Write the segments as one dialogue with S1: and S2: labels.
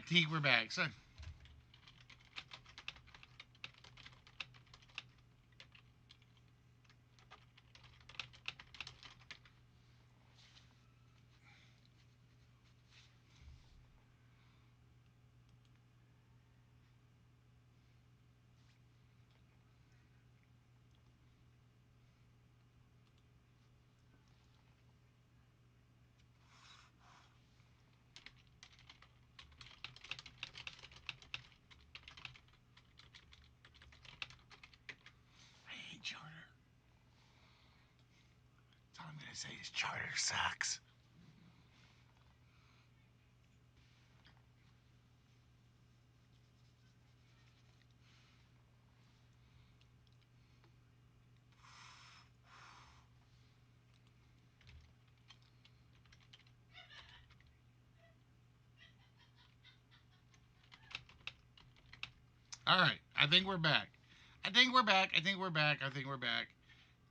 S1: think we're back. So, I hate Charter. That's all I'm going to say is Charter sucks. All right, I think we're back. I think we're back. I think we're back. I think we're back.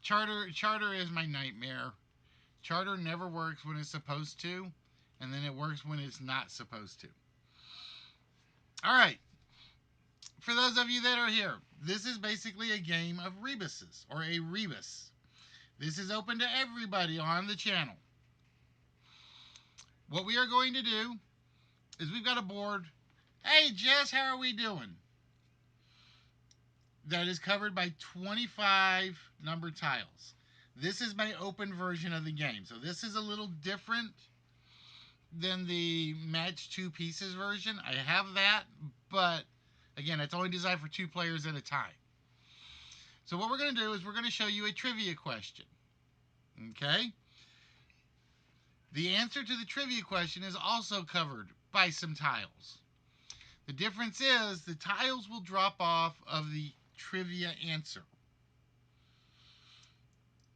S1: Charter is my nightmare. Charter never works when it's supposed to, and then it works when it's not supposed to. All right. For those of you that are here, this is basically a game of rebuses, or a rebus. This is open to everybody on the channel. What we are going to do is we've got a board. Hey, Jess, how are we doing? That is covered by 25 numbered tiles. This is my open version of the game. So this is a little different than the match 2 pieces version. I have that, but again, it's only designed for 2 players at a time. So what we're going to do is we're going to show you a trivia question. Okay? The answer to the trivia question is also covered by some tiles. The difference is the tiles will drop off of the trivia answer.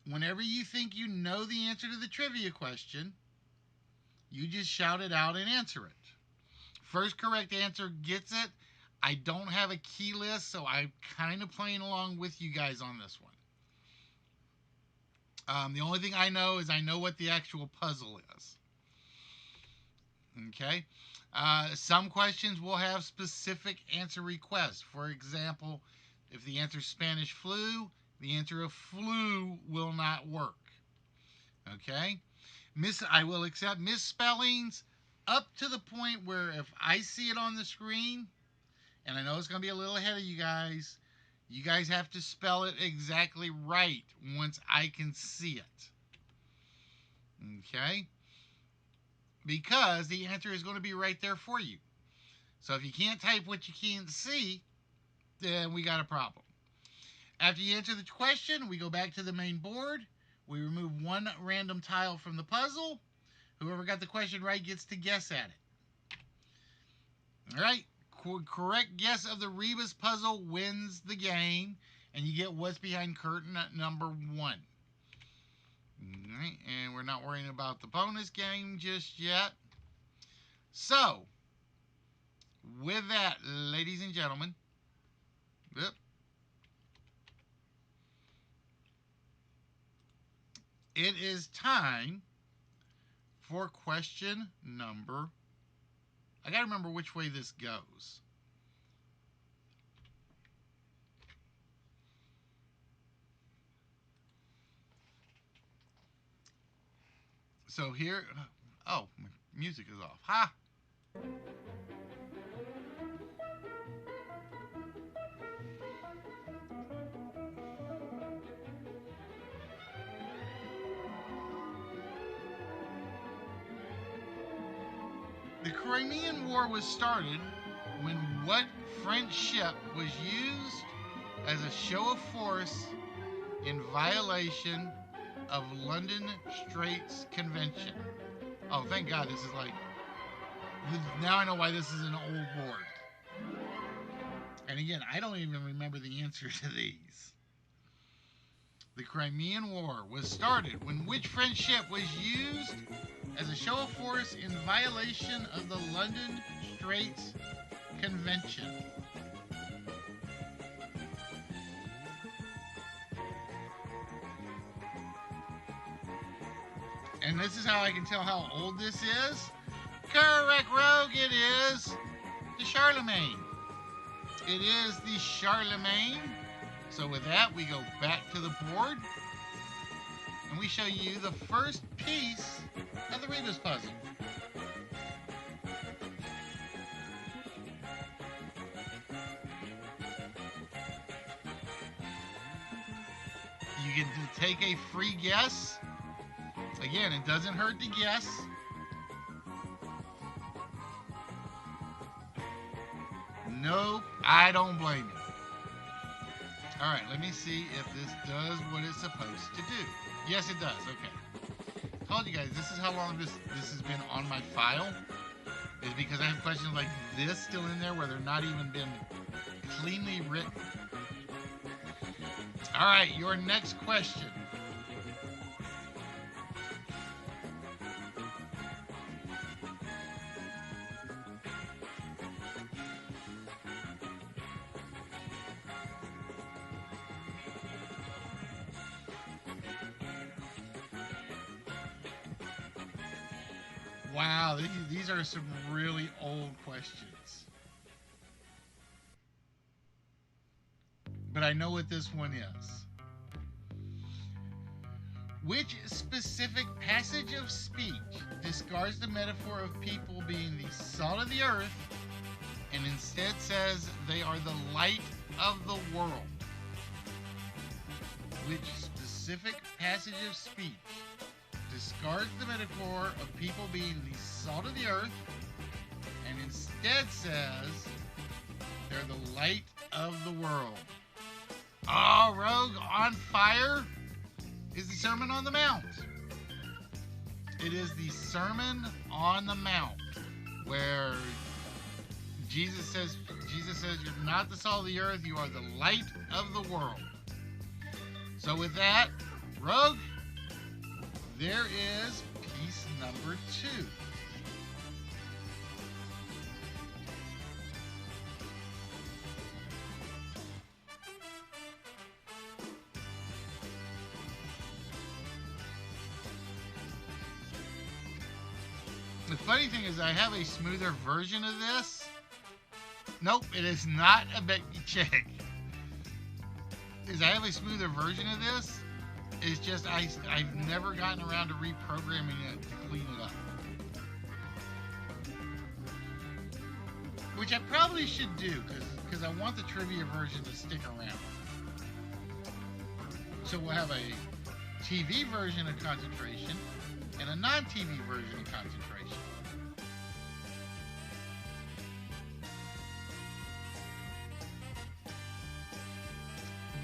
S1: Whenever you think you know the answer to the trivia question, you just shout it out and answer it. First correct answer gets it. I don't have a key list, so I'm kind of playing along with you guys on this one. The only thing I know is I know what the actual puzzle is. Okay? Some questions will have specific answer requests. For example, if the answer is Spanish flu, the answer of flu will not work. Okay? I will accept misspellings up to the point where if I see it on the screen, and I know it's going to be a little ahead of you guys have to spell it exactly right once I can see it. Okay? Because the answer is going to be right there for you. So if you can't type what you can't see, then we got a problem. After you answer the question, we go back to the main board. We remove 1 random tile from the puzzle. Whoever got the question right gets to guess at it. All right. Correct guess of the rebus puzzle wins the game, and you get what's behind curtain number 1. All right, and we're not worrying about the bonus game just yet. So, with that, ladies and gentlemen, it is time for question number. I got to remember which way this goes. So here, oh, my music is off. Ha! The Crimean War was started when what French ship was used as a show of force in violation of London Straits Convention? Oh, thank God this is like... Now I know why this is an old board. And again, I don't even remember the answer to these. The Crimean War was started when which French ship was used as a show of force in violation of the London Straits Convention? And this is how I can tell how old this is. Correct, Rogue, it is Charlemagne. It is the Charlemagne. So with that, we go back to the board. And we show you the first piece of the Rebus puzzle. You can take a free guess. Again, it doesn't hurt to guess. Nope, I don't blame you. All right, let me see if this does what it's supposed to do. Yes, it does. Okay. Told you guys, this is how long this has been on my file. Is because I have questions like this still in there where they're not even been cleanly written. All right, your next question. Wow, these are some really old questions. But I know what this one is. Which specific passage of speech discards the metaphor of people being the salt of the earth and instead says they are the light of the world? Which specific passage of speech discards the metaphor of people being the salt of the earth and instead says they're the light of the world? Oh, Rogue, on fire is the Sermon on the Mount. It is the Sermon on the Mount where Jesus says you're not the salt of the earth, you are the light of the world. So with that, Rogue, there is piece number 2. The funny thing is I have a smoother version of this. Nope, it is not a Becky check. I have a smoother version of this. It's just I've never gotten around to reprogramming it to clean it up. Which I probably should do because I want the trivia version to stick around. So we'll have a TV version of concentration and a non-TV version of concentration.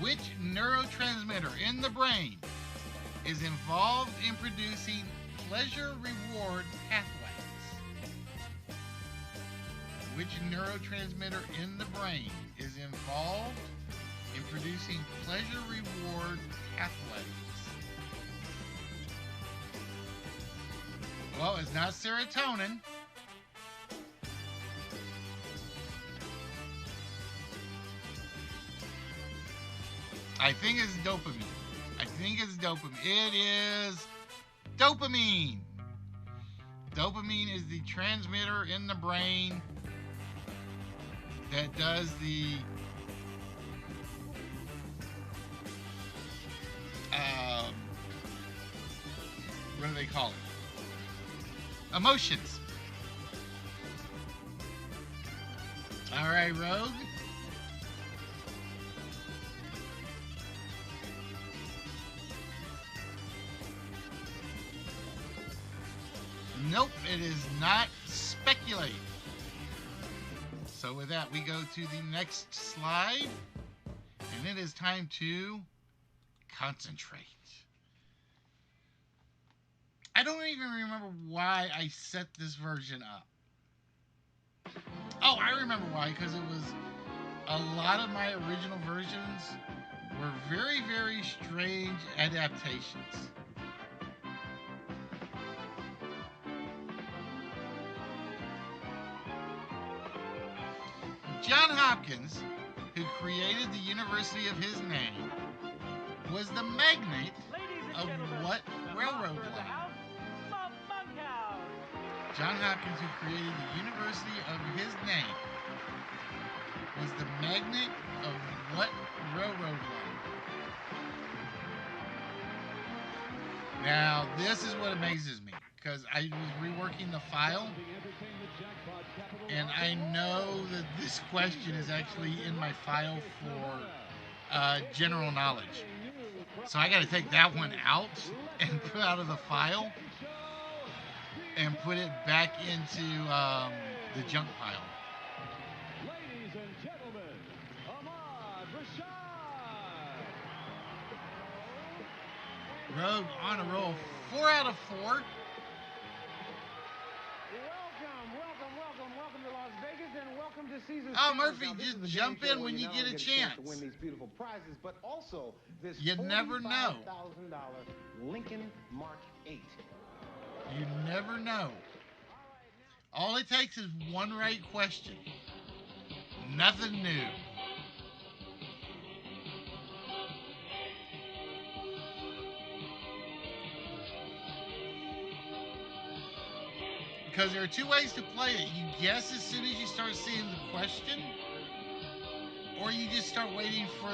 S1: Which neurotransmitter in the brain is involved in producing pleasure-reward pathways? Which neurotransmitter in the brain is involved in producing pleasure-reward pathways? Well, it's not serotonin. I think it's dopamine. It is dopamine. Dopamine is the transmitter in the brain that does the what do they call it? Emotions. All right, Rogue. Nope, it is not speculate. So with that, we go to the next slide, and it is time to concentrate. I don't even remember why I set this version up. Oh, I remember why, because it was a lot of my original versions were very, very strange adaptations. John Hopkins, who created the university of his name, was the magnate of what railroad line? John Hopkins, who created the university of his name, was the magnet of what railroad line? Now, this is what amazes me, because I was reworking the file, and I know that this question is actually in my file for general knowledge. So I got to take that one out and put out of the file and put it back into the junk pile.
S2: Ladies and gentlemen, Ahmad Rashad.
S1: Rogue on a roll, 4 out of 4.
S2: Welcome to Las Vegas, and welcome to Caesar's.
S1: Oh, Murphy, just jump in when you get a chance.
S2: To win these beautiful prizes, but also this
S1: You never know.
S2: $45,000 Lincoln Mark 8.
S1: You never know. All it takes is one right question. Nothing new. Because there are two ways to play it. You guess as soon as you start seeing the question, or you just start waiting for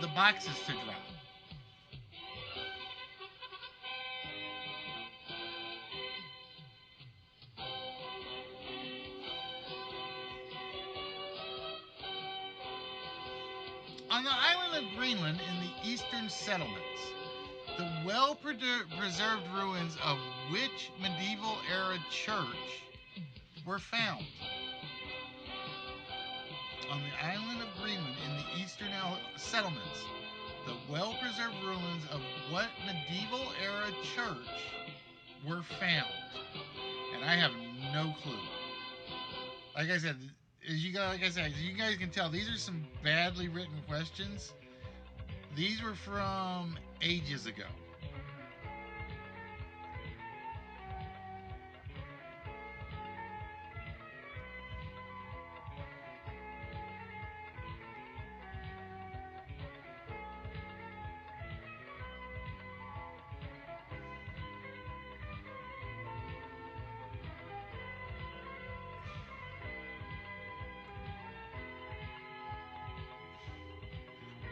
S1: the boxes to drop. On the island of Greenland in the eastern settlements, the well-preserved ruins of which medieval-era church were found? On the island of Greenland in the eastern settlements, the well-preserved ruins of what medieval-era church were found? And I have no clue. Like I said, as you guys can tell, these are some badly written questions. These were from ages ago.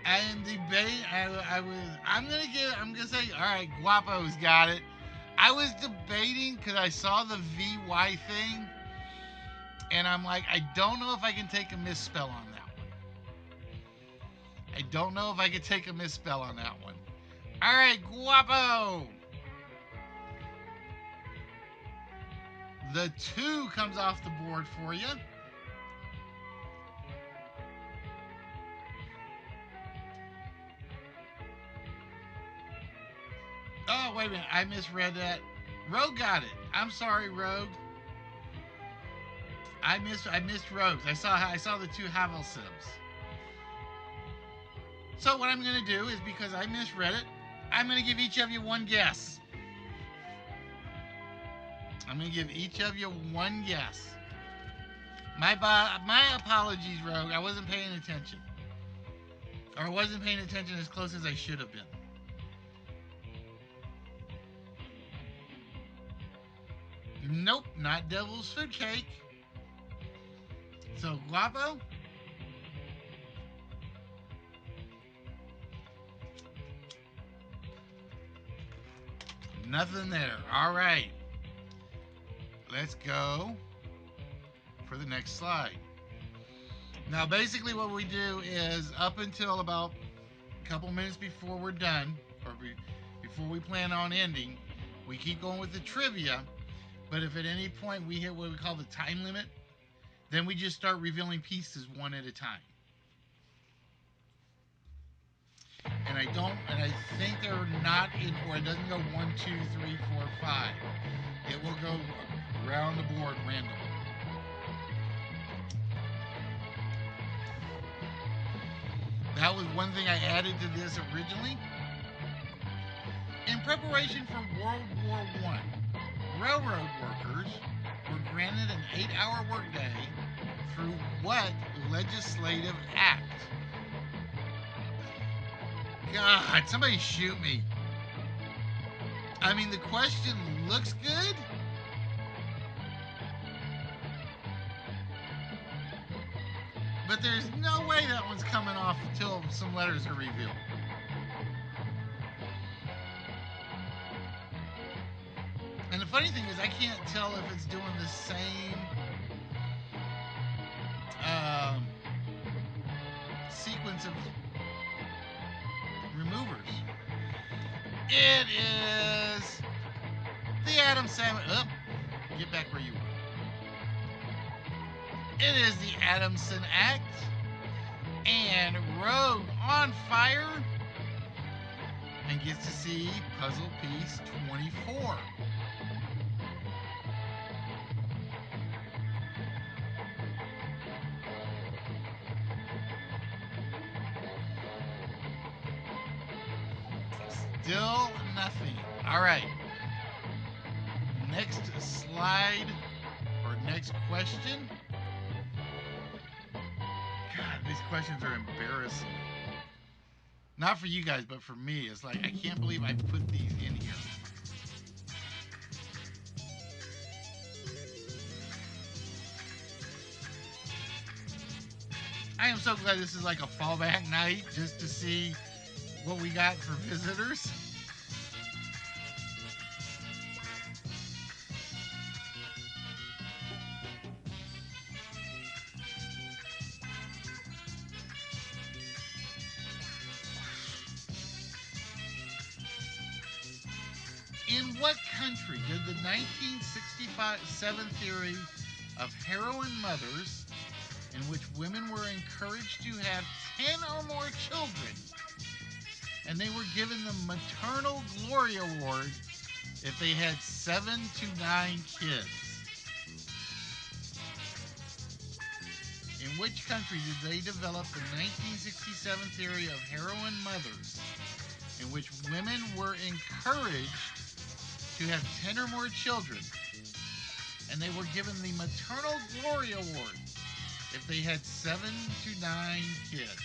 S1: And debate, I'm gonna say, all right, Guapo's got it. I was debating because I saw the VY thing, and I'm like, I don't know if I can take a misspell on that one. I don't know if I can take a misspell on that one. All right, Guapo. The 2 comes off the board for you. Oh, wait a minute. I misread that. Rogue got it. I'm sorry, Rogue. I missed Rogues. I saw the 2 Havel Sims. So what I'm going to do is, because I misread it, I'm going to give each of you one guess. I'm going to give each of you one guess. My apologies, Rogue. I wasn't paying attention. Or I wasn't paying attention as close as I should have been. Nope, not Devil's Food Cake. So, Guapo? Nothing there. All right. Let's go for the next slide. Now, basically what we do is up until about a couple minutes before we're done, or before we plan on ending, we keep going with the trivia. But if at any point we hit what we call the time limit, then we just start revealing pieces one at a time. And I think they're not in order. It doesn't go 1, 2, 3, 4, 5. It will go around the board randomly. That was one thing I added to this originally. In preparation for World War I, railroad workers were granted an 8-hour workday through what legislative act? God, somebody shoot me. I mean, the question looks good, But there's no way that one's coming off until some letters are revealed. And the funny thing is, I can't tell if it's doing the same sequence of removers. It is the Adam Sandler. Oh, get back where you were. It is the Adamson Act and Rogue on Fire, and gets to see puzzle piece 24. Still nothing. All right. Next slide or next question. God, these questions are embarrassing. Not for you guys, but for me. It's like, I can't believe I put these in here. I am so glad this is like a fallback night just to see what we got for visitors. In what country did the 1967 theory of heroine mothers, in which women were encouraged to have 10 or more children, and they were given the Maternal Glory Award if they had 7 to 9 kids? In which country did they develop the 1967 theory of heroine mothers, in which women were encouraged to have 10 or more children, and they were given the Maternal Glory Award if they had 7 to 9 kids?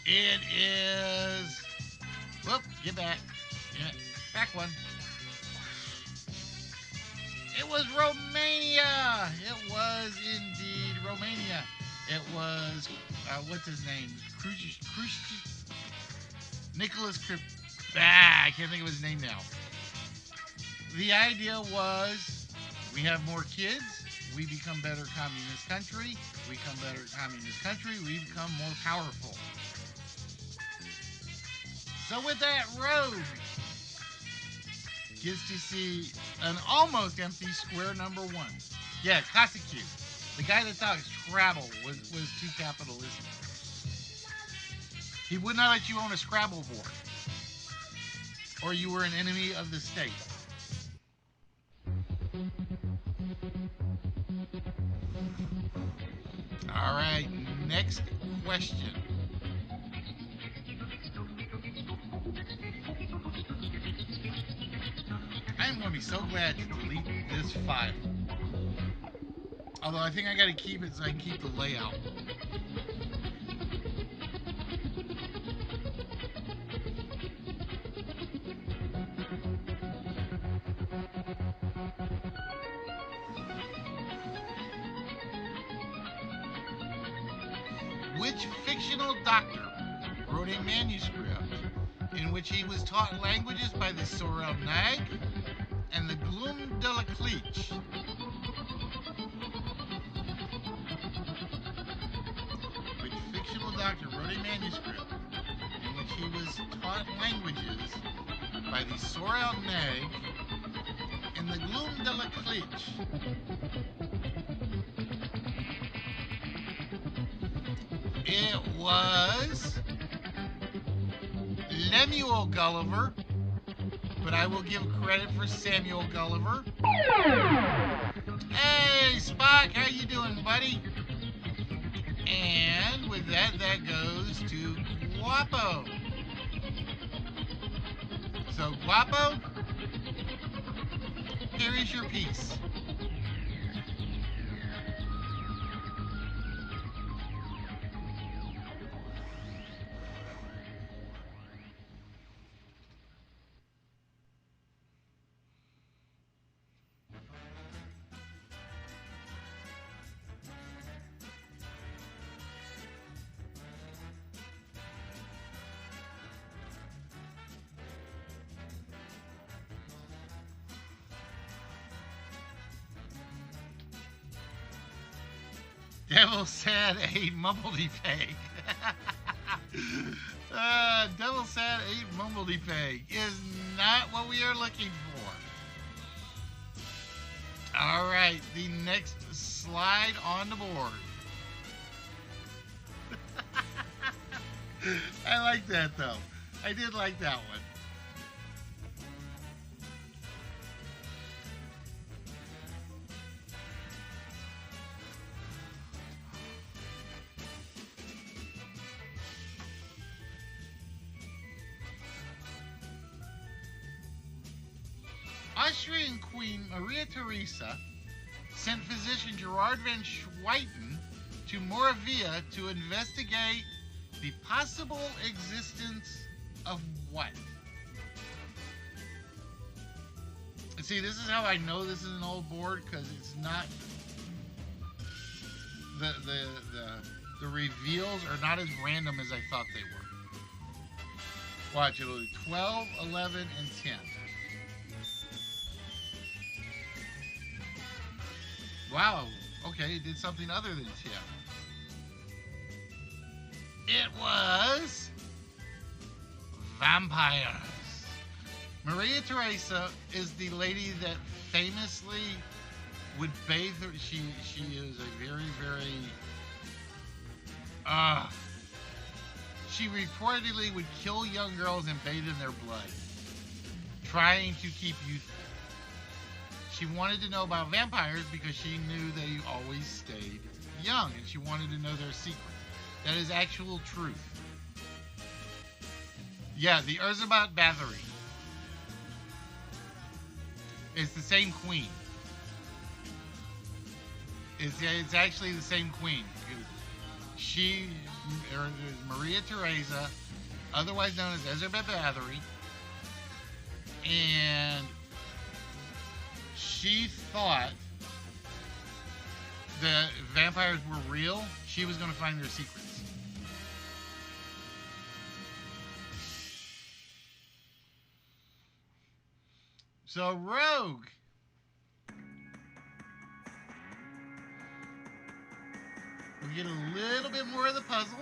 S1: It is... Whoop, get back. Yeah, back one. It was Romania. It was indeed Romania. It was, what's his name? Nicholas Krip. I can't think of his name now. The idea was, we have more kids, we become better communist country. We become better communist country, we become more powerful. So with that, Rogue gets to see an almost empty square number 1. Yeah, Kosicue. The guy that thought Scrabble was too capitalistic. He would not let you own a Scrabble board, or you were an enemy of the state. All right, next question. I am going to be so glad to delete this file. Although I think I got to keep it so I can keep the layout. Which fictional doctor wrote a manuscript in which he was taught languages by the Sorel Nag and the Gloom de la Cleach? Which fictional doctor wrote a manuscript in which he was taught languages by the Sorel Nag and the Gloom de la Cleach? It was Lemuel Gulliver, but I will give credit for Samuel Gulliver. Hey, Spock, how you doing, buddy? And with that, that goes to Guapo. So, Guapo, here is your piece. Devil Sad ate Mumbledy Peg. Devil Sad ate Mumbledy Peg is not what we are looking for. All right, the next slide on the board. I like that though. I did like that one. Austrian Queen Maria Theresa sent physician Gerard van Schweiten to Moravia to investigate the possible existence of what? See, this is how I know this is an old board, because it's not the reveals are not as random as I thought they were. Watch, it'll be 12, 11, and 10. Wow, okay, it did something other than 10. It was vampires. Maria Theresa is the lady that famously would bathe her. She is a very, very she reportedly would kill young girls and bathe in their blood, trying to keep youthful. She wanted to know about vampires because she knew they always stayed young, and she wanted to know their secret. That is actual truth. Yeah, the Erzabat Bathory. It's the same queen. It's actually the same queen. She, Maria Theresa, otherwise known as Erzabat Bathory, and she thought that vampires were real. She was going to find their secrets. So, Rogue. We get a little bit more of the puzzle.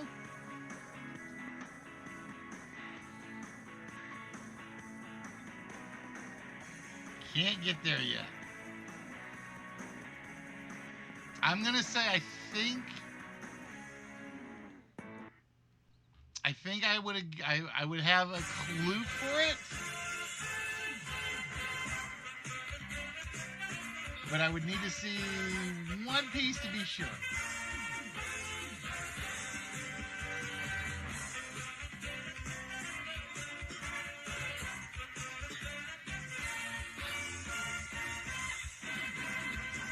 S1: Can't get there yet. I'm going to say I think I would have a clue for it. But I would need to see one piece to be sure.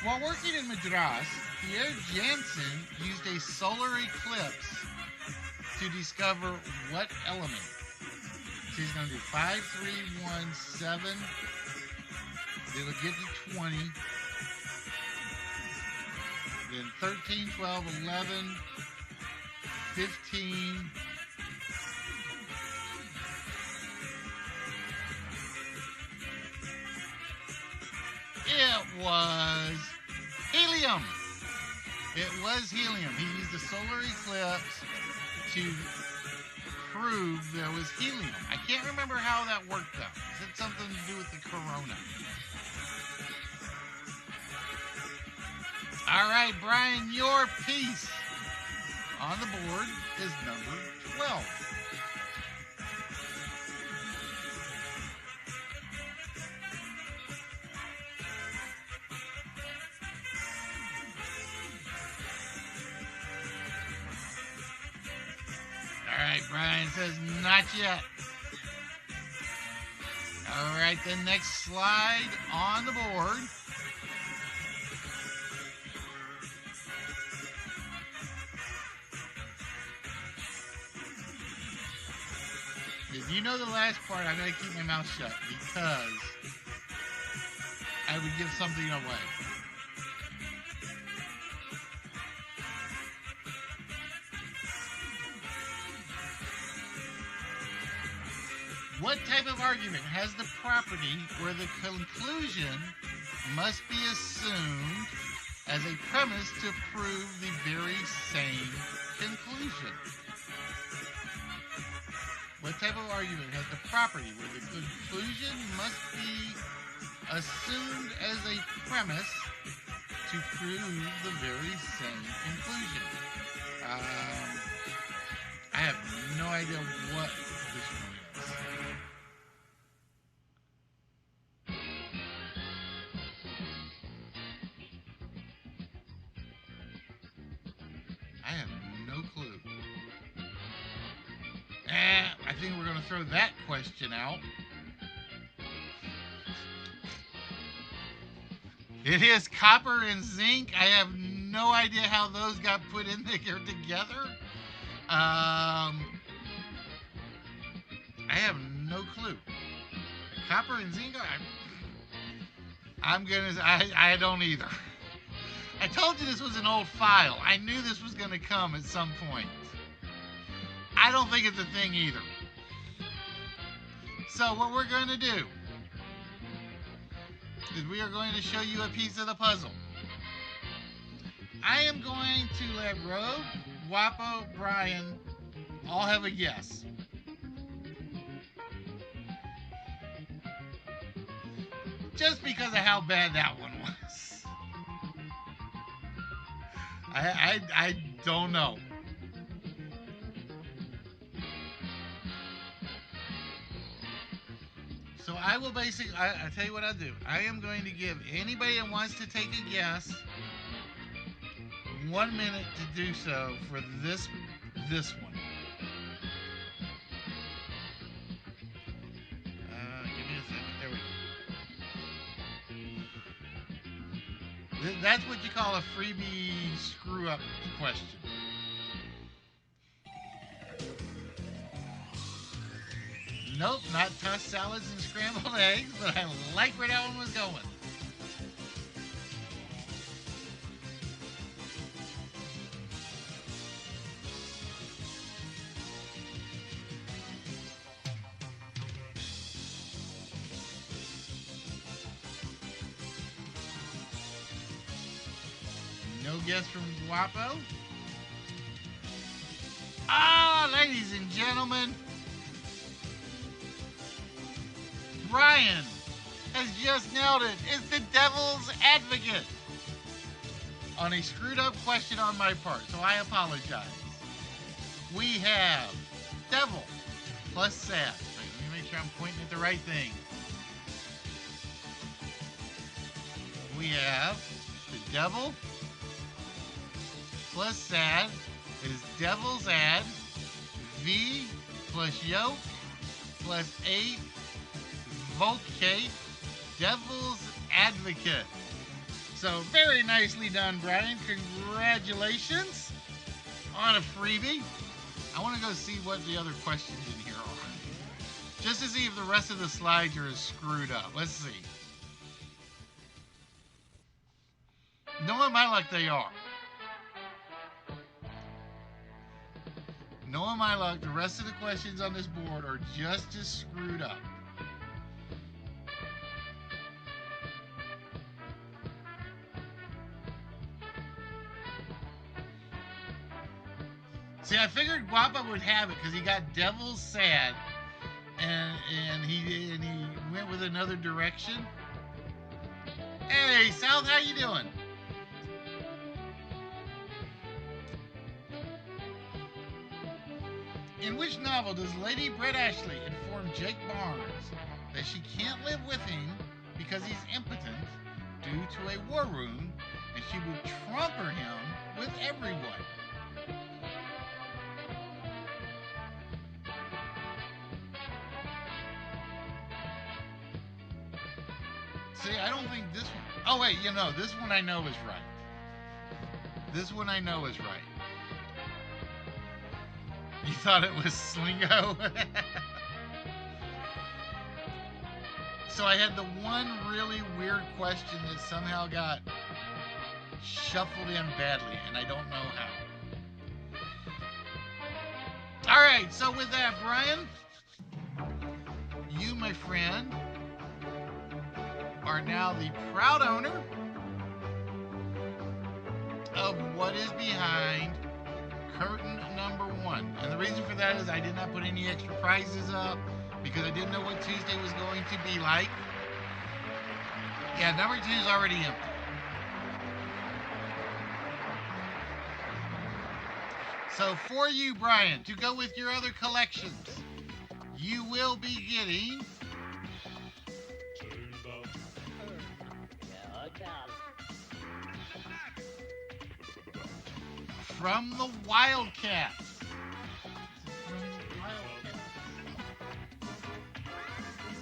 S1: While working in Madras, Pierre Janssen used a solar eclipse to discover what element. So he's going to do 5, 3, 1, 7. It'll get to 20. Then 13, 12, 11, 15. It was helium. It was helium. He used a solar eclipse to prove there was helium. I can't remember how that worked out. Is it something to do with the corona? All right, Brian, your piece on the board is number 12. All right, Brian says not yet. All right, the next slide on the board. If you know the last part, I'm going to keep my mouth shut because I would give something away. What type of argument has the property where the conclusion must be assumed as a premise to prove the very same conclusion? What type of argument has the property where the conclusion must be assumed as a premise to prove the very same conclusion? I have no idea what this one is. I have no clue. I think we're going to throw that question out. It is copper and zinc. I have no idea how those got put in there together. I have no clue. Copper and zinc. I don't either. I told you this was an old file. I knew this was going to come at some point. I don't think it's a thing either. So what we're going to do is we are going to show you a piece of the puzzle. I am going to let Rogue, Guapo, Brian all have a guess. Just because of how bad that one was. I don't know. So I will basically, I tell you what I'll do. I am going to give anybody that wants to take a guess 1 minute to do so for this one. Give me a second. There we go. That's what you call a freebie screw-up question. Nope, not tossed salads and scrambled eggs, but I like where that one was going. No guess from Guapo. Ladies and gentlemen, Brian has just nailed it. It's the devil's advocate on a screwed up question on my part, so I apologize. We have devil plus sad. Wait, let me make sure I'm pointing at the right thing. We have the devil plus sad is devil's ad, V plus yoke plus 8 vocate, devil's advocate. So very nicely done, Brian. Congratulations on a freebie. I want to go see what the other questions in here are, just to see if the rest of the slides are as screwed up. Let's see. Knowing my luck, they are. Knowing my luck, the rest of the questions on this board are just as screwed up. See, I figured Guapa would have it because he got devil's sad, and he went with another direction. Hey, South, how you doing? In which novel does Lady Brett Ashley inform Jake Barnes that she can't live with him because he's impotent due to a war wound, and she would trumper him with everyone? See, I don't think this one... Oh, wait, this one I know is right. This one I know is right. You thought it was Slingo? So I had the one really weird question that somehow got shuffled in badly, and I don't know how. All right, so with that, Brian, you, my friend, are now the proud owner of what is behind curtain number 1. And the reason for that is I did not put any extra prizes up because I didn't know what Tuesday was going to be like. Yeah, number 2 is already empty. So for you, Brian, to go with your other collections, you will be getting from the Wildcats.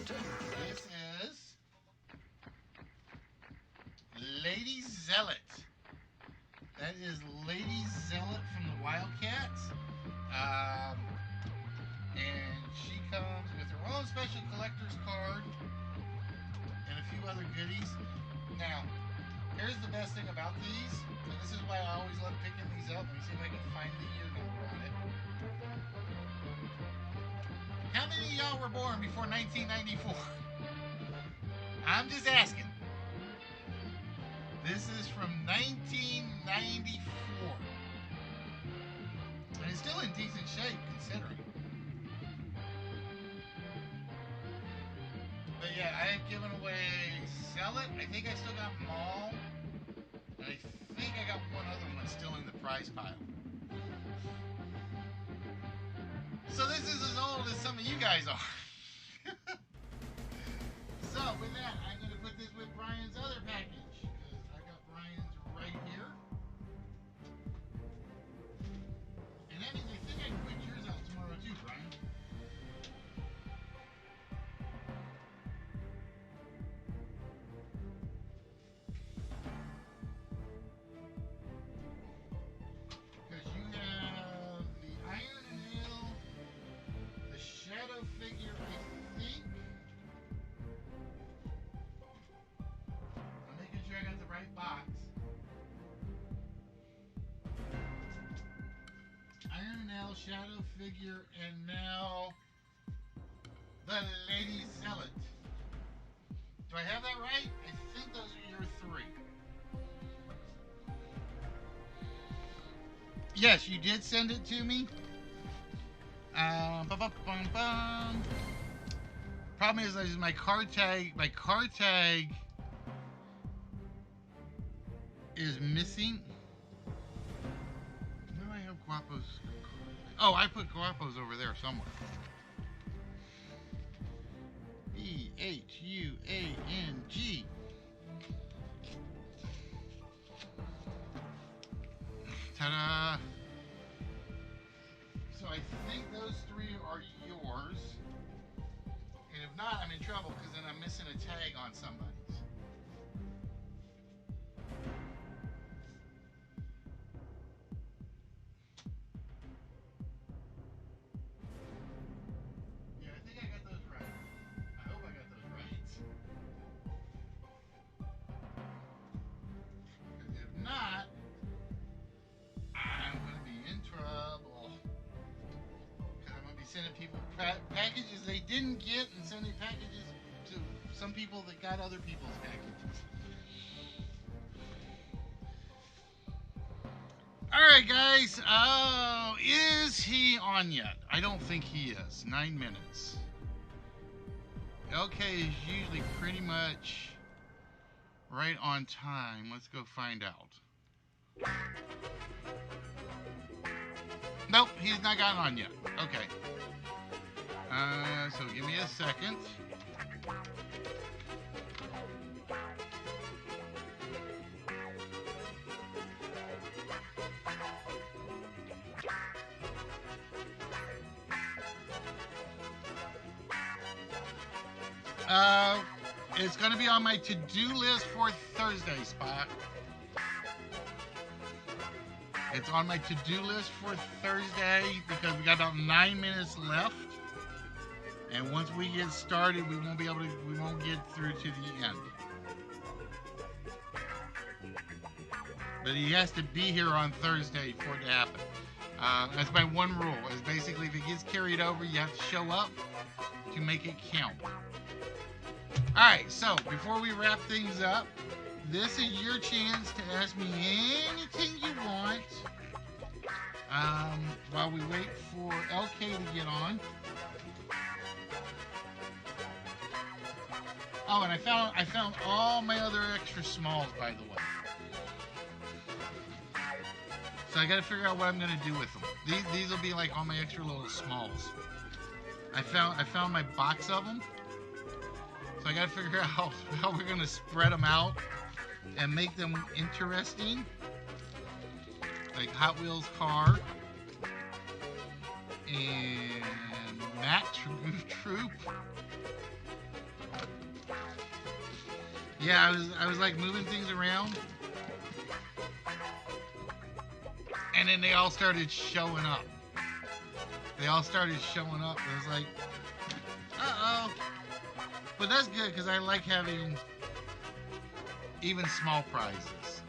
S1: This is Lady Zealot. That is Lady Zealot from the Wildcats. And she comes with her own special collector's card and a few other goodies. Now, here's the best thing about these, and this is why I always love picking these up. Let me see if I can find the year number on it. How many of y'all were born before 1994? I'm just asking. This is from 1994. And it's still in decent shape, considering. But yeah, I have given away Sell It. I think I still got Mall. And I think I got one other one still in the prize pile. So this is as old as some of you guys are. So with that, I'm going to put this with Brian's other package. Because I got Brian's right here. And that means I think I can put yours out tomorrow too, Brian. Because you have the Iron Nail, the Shadow figure, I think. I'm making sure I got the right box. Iron Nail, Shadow figure, and now the Lady Zealot. Do I have that right? I think those are your 3. Yes, you did send it to me. Problem is my card tag. My card tag is missing. Where do I have Guapo's? Oh, I put Guapo's over there somewhere. Behuang. Ta-da! So I think those 3 are yours. And if not, I'm in trouble because then I'm missing a tag on somebody's. Yeah, I think I got those right. I hope I got those right. Because if not, I'm going to be in trouble. Because I'm going to be sending people packages they didn't get and sending packages to some people that got other people's packages. Alright guys, is he on yet? I don't think he is. 9 minutes. LK is usually pretty much right on time. Let's go find out. Nope, he's not gotten on yet. Okay. So give me a second. It's going to be on my to-do list for Thursday, Spot. It's on my to-do list for Thursday because we got about 9 minutes left. And once we get started, we won't get through to the end. But he has to be here on Thursday for it to happen. That's my one rule, is basically if it gets carried over, you have to show up to make it count. Alright, so before we wrap things up, this is your chance to ask me anything you want. While we wait for LK to get on. Oh, and I found all my other extra smalls, by the way. So I got to figure out what I'm gonna do with them. These will be like all my extra little smalls. I found my box of them. So I got to figure out how we're gonna spread them out and make them interesting. Like Hot Wheels car and Matt Troop. Yeah, I was like moving things around, and then they all started showing up. They all started showing up. I was like, uh-oh. But that's good because I like having even small prizes.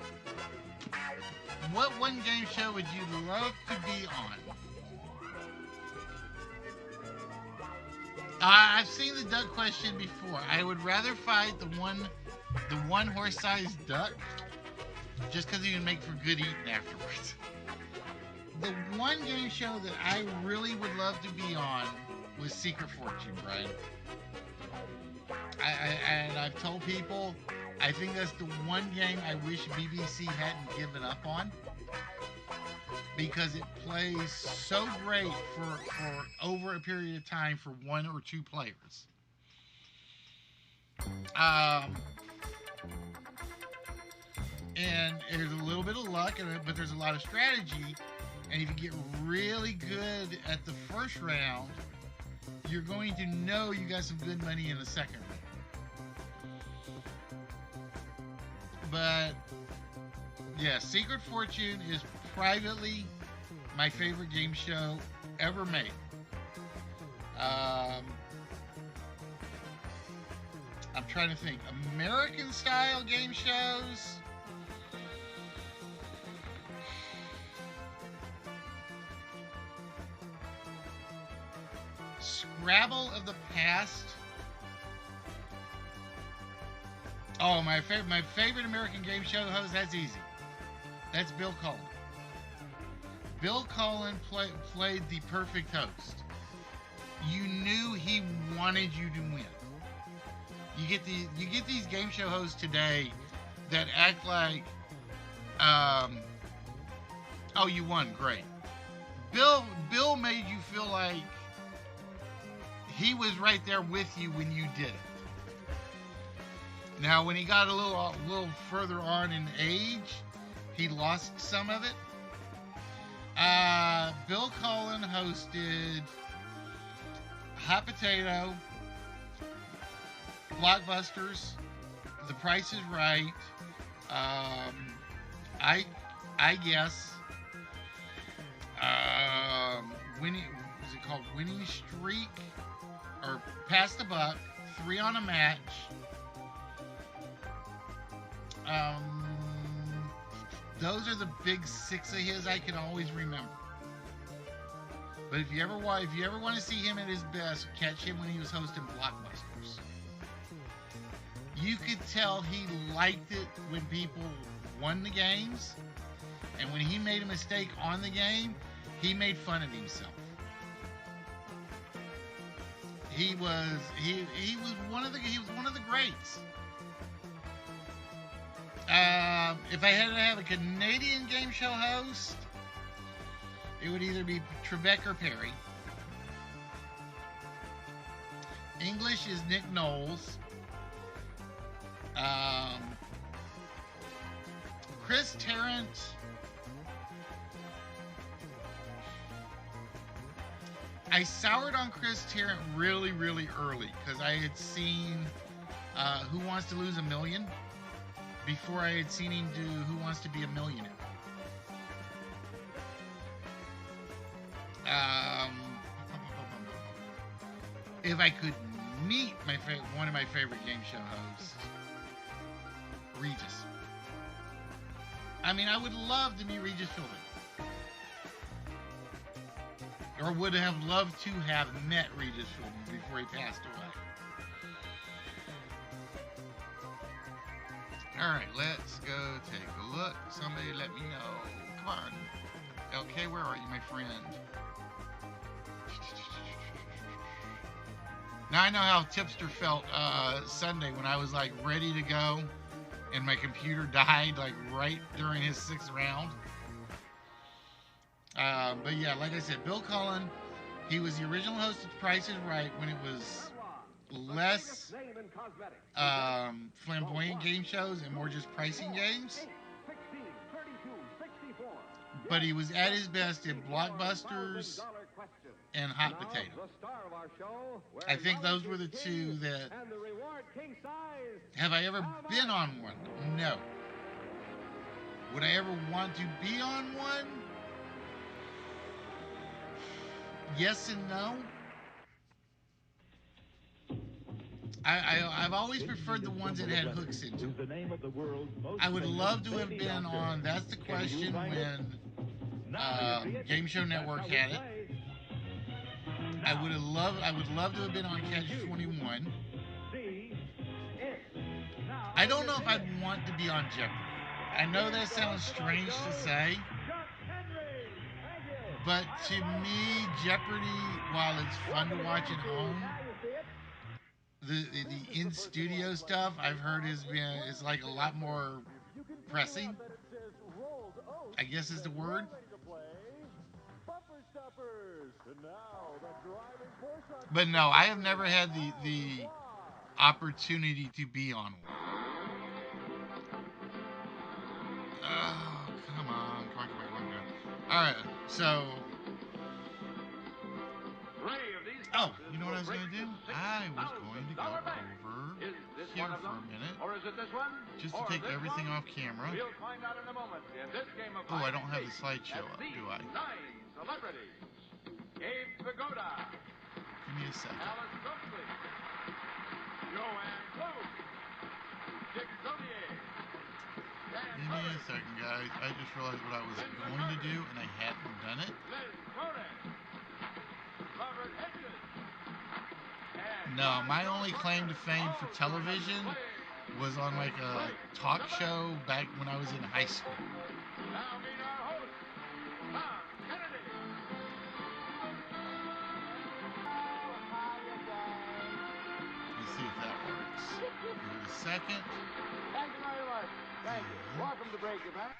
S1: What one game show would you love to be on? I've seen the duck question before. I would rather fight the one horse-sized duck, just because he would make for good eating afterwards. The one game show that I really would love to be on was Secret Fortune, Brian. And I've told people, I think that's the one game I wish BBC hadn't given up on, because it plays so great for over a period of time for one or two players. And there's a little bit of luck, but there's a lot of strategy. And if you get really good at the first round, you're going to know you got some good money in the second round. But yeah, Secret Fortune is privately my favorite game show ever made. I'm trying to think. American style game shows. Scrabble of the past. Oh, my favorite American game show host. That's easy. That's Bill Cullen. Bill Cullen played the perfect host. You knew he wanted you to win. You get these game show hosts today that act like, oh, you won, great. Bill made you feel like he was right there with you when you did it. Now, when he got a little further on in age, he lost some of it. Bill Cullen hosted Hot Potato, Blockbusters, The Price is Right, I guess, Winning, is it called Winning Streak, or Pass the Buck, 3 on a Match. Those are the big 6 of his I can always remember. But if you ever want to see him at his best, catch him when he was hosting Blockbusters. You could tell he liked it when people won the games, and when he made a mistake on the game, he made fun of himself. He was one of the greats. If I had to have a Canadian game show host, it would either be Trebek or Perry. English is Nick Knowles. Chris Tarrant. I soured on Chris Tarrant really, really early because I had seen Who Wants to Lose a Million before I had seen him do Who Wants to Be a Millionaire. If I could meet one of my favorite game show hosts, Regis. I mean, I would love to meet Regis Philbin. Or would have loved to have met Regis Philbin before he passed away. Alright, let's go take a look. Somebody let me know. Come on. LK, where are you, my friend? Now I know how Tipster felt Sunday when I was like ready to go and my computer died like right during his 6th round. But yeah, like I said, Bill Cullen, he was the original host of Price is Right when it was less flamboyant game shows and more just pricing games. But he was at his best in Blockbusters and Hot Potato. I think those were the two that... Have I ever been on one? No. Would I ever want to be on one? Yes and no. I've always preferred the ones that had hooks into them. I would love to have been on That's the Question when Game Show Network had it. I would love to have been on Catch 21. I don't know if I'd want to be on Jeopardy. I know that sounds strange to say, but to me, Jeopardy, while it's fun to watch at home, the in-studio stuff I've heard is like a lot more pressing, I guess is the word. But no, I have never had the opportunity to be on one. Oh, come on. Alright, so... Oh, you know what I was going to do? I was going to go over here for a minute, just to take everything off camera. Oh, I don't have the slideshow up, do I? Give me a second. Give me a second, guys. I just realized what I was going to do, and I hadn't done it. No, my only claim to fame for television was on like a talk show back when I was in high school. Let's see if that works. Give it a second.
S2: Thank you very much. Thank you. Welcome to Break Your Back.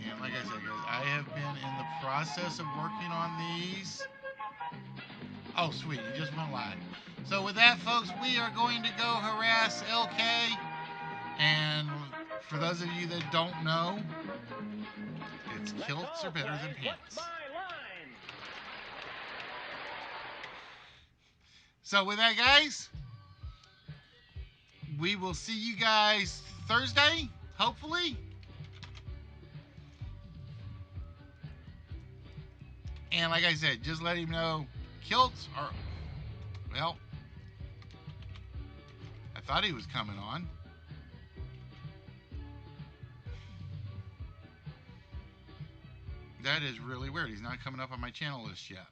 S1: And like I said, guys, I have been in the process of working on these. Oh, sweet. He just went live. So with that, folks, we are going to go harass LK. And for those of you that don't know, it's kilts are better than pants. So with that, guys, we will see you guys Thursday, hopefully. And like I said, just let him know kilts are, well, I thought he was coming on. That is really weird. He's not coming up on my channel list yet.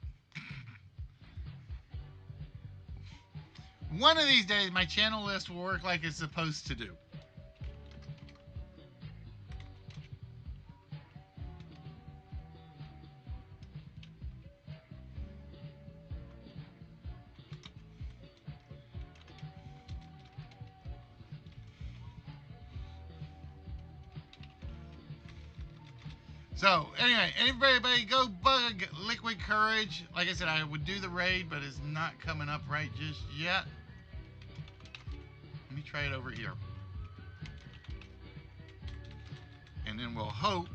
S1: One of these days, my channel list will work like it's supposed to do. So, anyway, everybody go bug Liquid Courage. Like I said, I would do the raid, but it's not coming up right just yet. Let me try it over here. And then we'll hope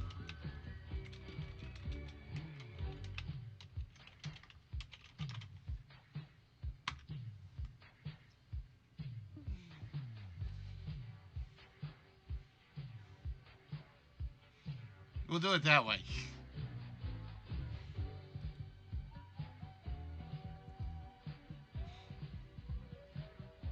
S1: we'll do it that way.